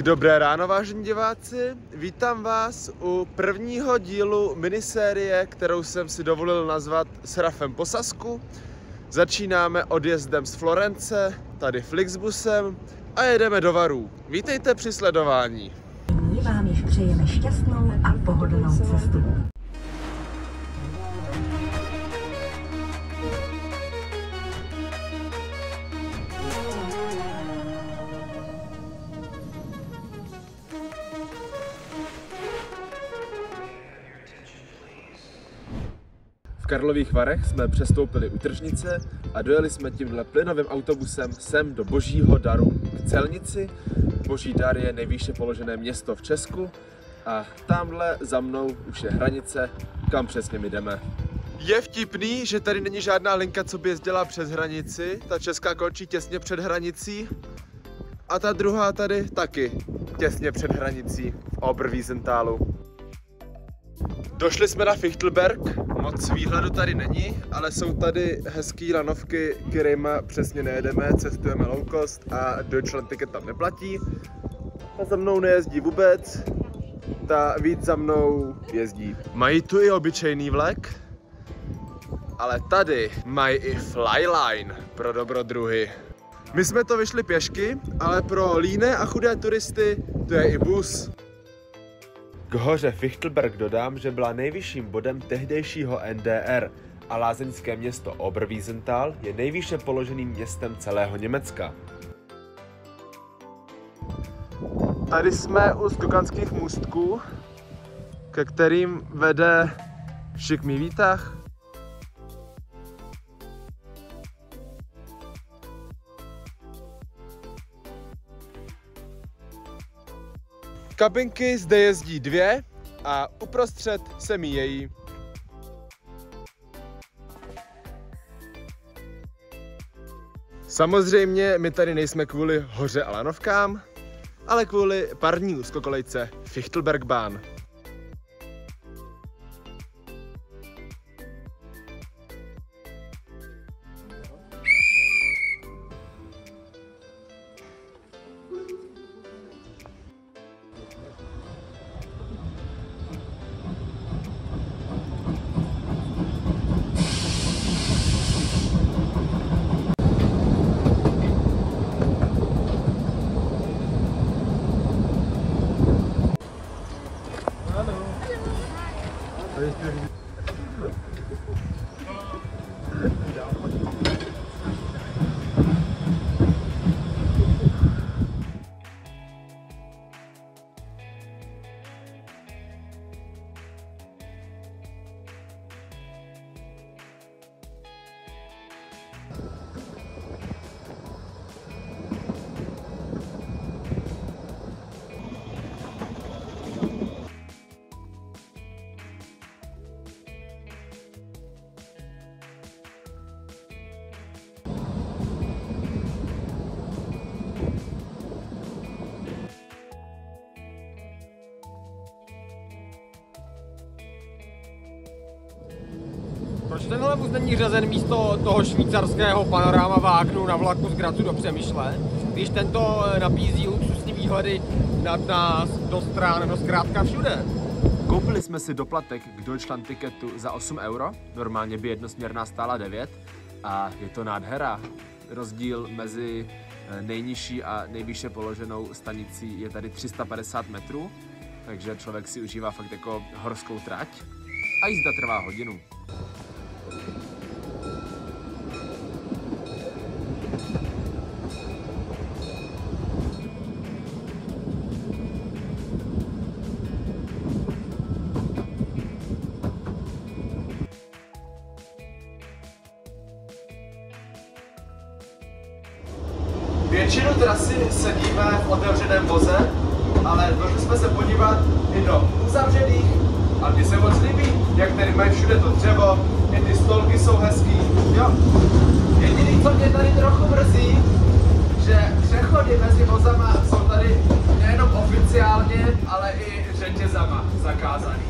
Dobré ráno, vážení diváci, vítám vás u prvního dílu minisérie, kterou jsem si dovolil nazvat Serafem po Sasku. Začínáme odjezdem z Florence, tady Flixbusem a jedeme do Varů. Vítejte při sledování. My vám již přejeme šťastnou a pohodlnou cestu. V Karlových Varech jsme přestoupili u tržnice a dojeli jsme tímhle plynovým autobusem sem do Božího daru k Celnici. Boží dar je nejvýše položené město v Česku a tamhle za mnou už je hranice, kam přesně my jdeme. Je vtipný, že tady není žádná linka, co by jezdila přes hranici. Ta česká končí těsně před hranicí a ta druhá tady taky těsně před hranicí v Oberwiesentálu. Došli jsme na Fichtelberg, moc výhledu tady není, ale jsou tady hezký lanovky, kterými přesně nejedeme, cestujeme low cost a Deutschland ticket tam neplatí. Ta za mnou nejezdí vůbec, ta víc za mnou jezdí. Mají tu i obyčejný vlek, ale tady mají i Flyline pro dobrodruhy. My jsme to vyšli pěšky, ale pro líné a chudé turisty to je i bus. K hoře Fichtelberg dodám, že byla nejvyšším bodem tehdejšího NDR a lázeňské město Oberwiesenthal je nejvýše položeným městem celého Německa. Tady jsme u skokanských můstků, ke kterým vede šikmý výtah. Kabinky zde jezdí dvě a uprostřed se míjejí. Samozřejmě my tady nejsme kvůli hoře a lanovkám, ale kvůli parní úzkokolejce Fichtelbergbahn. Proč tenhle vůz není řazen místo toho švýcarského panoráma vágnu na vlaku z Grazu do Přemyšle, když tento nabízí luxusní výhledy nad nás, do stran, no zkrátka všude? Koupili jsme si doplatek k Deutschland tiketu za 8 €, normálně by jednosměrná stála 9 a je to nádhera. Rozdíl mezi nejnižší a nejvýše položenou stanicí je tady 350 metrů, takže člověk si užívá fakt jako horskou trať a jízda trvá hodinu. Většinu trasy sedíme v otevřeném voze, ale došli jsme se podívat i do uzavřených a mně se moc líbí, jak tady mají všude to dřevo, i ty stolky jsou hezký, jo. Jediný, co mě tady trochu mrzí, že přechody mezi vozama jsou tady nejenom oficiálně, ale i řetězama zakázaný.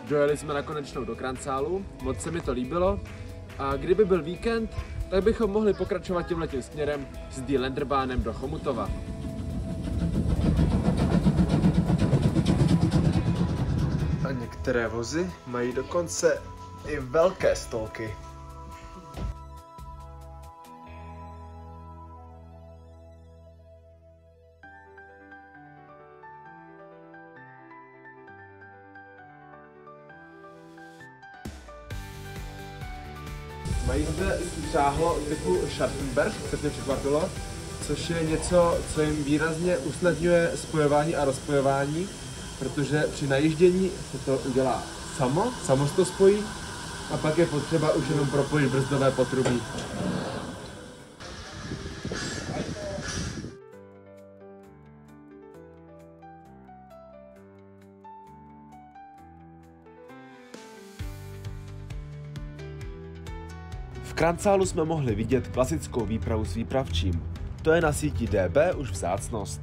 Dojeli jsme na konečnou do Krancálu, moc se mi to líbilo a kdyby byl víkend, tak bychom mohli pokračovat tímhletím směrem s Die Lenderbahnem do Chomutova. A některé vozy mají dokonce i velké stolky. Mají zde šáhlo typu Scharfenberg, co mě překvapilo, což je něco, co jim výrazně usnadňuje spojování a rozpojování, protože při najíždění se to udělá samo se to spojí a pak je potřeba už jenom propojit brzdové potrubí. V Kranzálu jsme mohli vidět klasickou výpravu s výpravčím. To je na síti DB už vzácnost.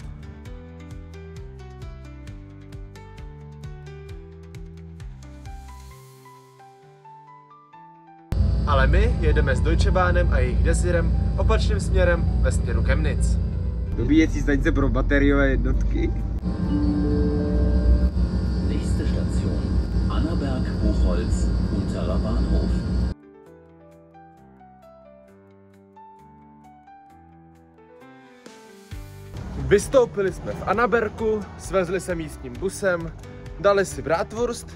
Ale my jedeme s Deutsche Bahnem a jejich Desirem opačným směrem ve směru Chemnitz. Dobíjecí stanice pro bateriové jednotky. Nächste Station Annaberg-Buchholz, Unterer Bahnhof. Vystoupili jsme v Annabergu, svezli se místním busem, dali si bratwurst,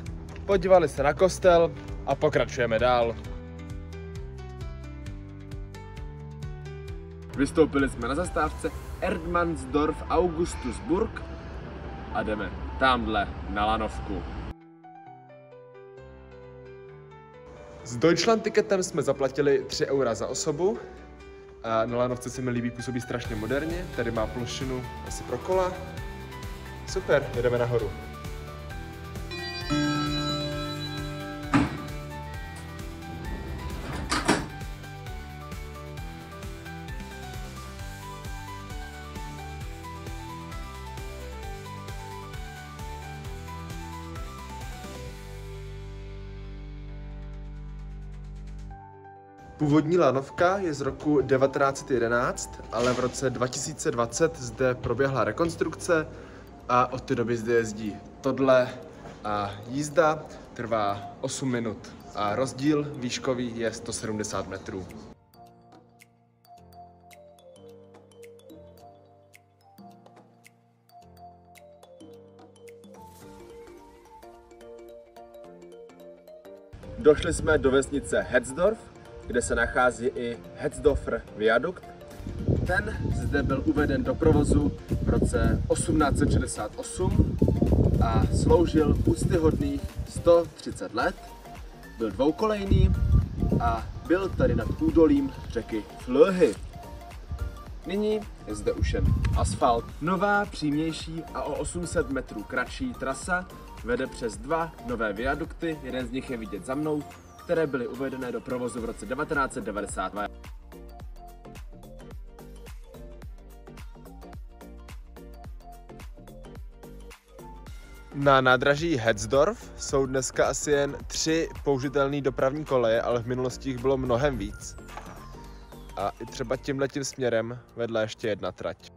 podívali se na kostel a pokračujeme dál. Vystoupili jsme na zastávce Erdmannsdorf Augustusburg a jdeme tamhle na lanovku. S Deutschland Ticketem jsme zaplatili 3 € za osobu. A na lanovce se mi líbí, působí strašně moderně, tady má plošinu asi pro kola. Super, jedeme nahoru. Původní lanovka je z roku 1911, ale v roce 2020 zde proběhla rekonstrukce a od té doby zde jezdí tohle a jízda trvá 8 minut a rozdíl výškový je 170 metrů. Došli jsme do vesnice Hetzdorf, kde se nachází i Hetzdorfer viadukt. Ten zde byl uveden do provozu v roce 1868 a sloužil úctyhodných 130 let. Byl dvoukolejný a byl tady nad údolím řeky Flöhy. Nyní je zde už jen asfalt. Nová, přímější a o 800 metrů kratší trasa vede přes 2 nové viadukty, jeden z nich je vidět za mnou, které byly uvedené do provozu v roce 1992. Na nádraží Hetzdorf jsou dneska asi jen 3 použitelné dopravní koleje, ale v minulosti jich bylo mnohem víc. A i třeba tímhletím směrem vedla ještě jedna trať.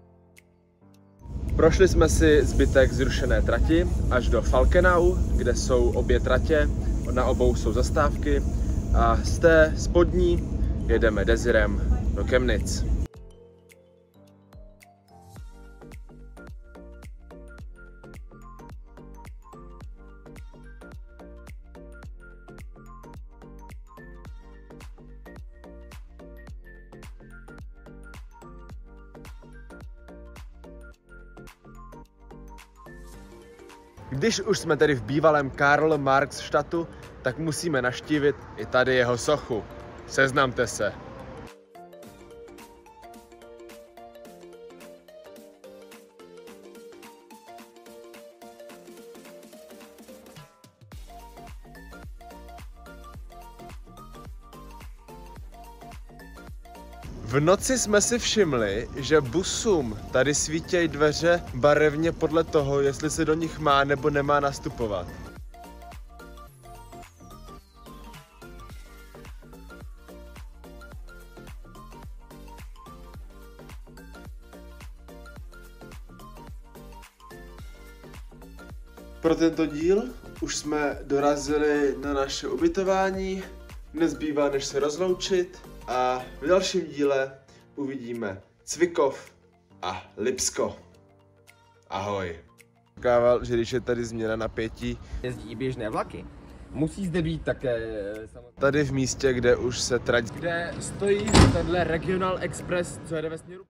Prošli jsme si zbytek zrušené trati až do Falkenau, kde jsou obě tratě, na obou jsou zastávky a z té spodní jedeme Desirem do Chemnitz. Když už jsme tedy v bývalém Karl-Marx-Stadtu, tak musíme navštívit i tady jeho sochu. Seznamte se. V noci jsme si všimli, že busům tady svítějí dveře barevně podle toho, jestli se do nich má nebo nemá nastupovat. Pro tento díl už jsme dorazili na naše ubytování, nezbývá než se rozloučit a v dalším díle uvidíme Cvikov a Lipsko. Ahoj. Očekával, že když je tady změna napětí, Jezdí i běžné vlaky. Musí zde být také tady v místě, kde už se trať, kde stojí tenhle Regional Express, co jede ve směru